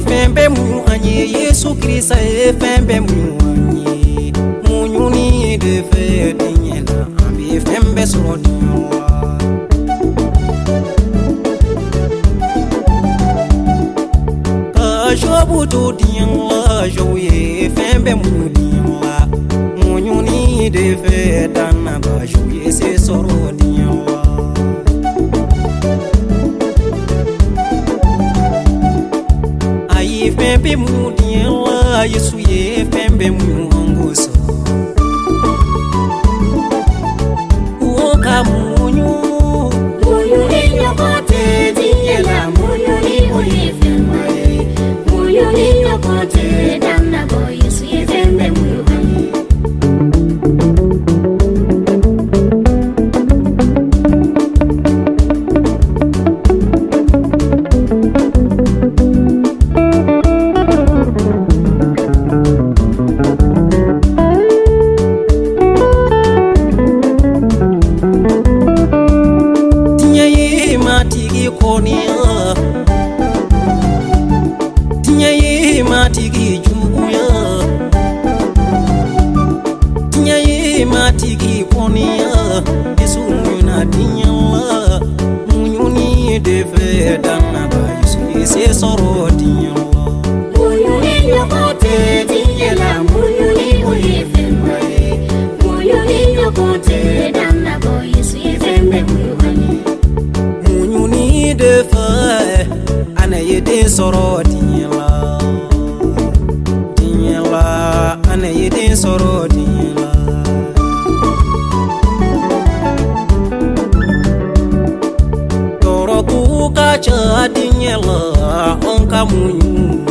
Fembe mu anye Yesu Krista fembe mu anye munyuni de fe dinyela ambi fembe so dinywa ka jobu to dinywa joye fembe mu dinywa munyuni de fe dana ba joye se soro dinywa Fembe mu dinywa Yesu ye fembe mu ngoso Uoka munyu inyo kote dinyela munyu ni uye fembe munyu inyo kote damna bo Yesu ye fembe mu matigi juguya tinya ye matigi ponia Yesu na tinya la munyuni de fe dana ba Yesu se soro tinya la munyuni yokote tinya la munyuni uye fembe munyuni yokote dana ba Yesu fembe munyuni de fe ana ye de soro tinya la ana yedin soro dinyela toro ku ka cha dinyela onka munyu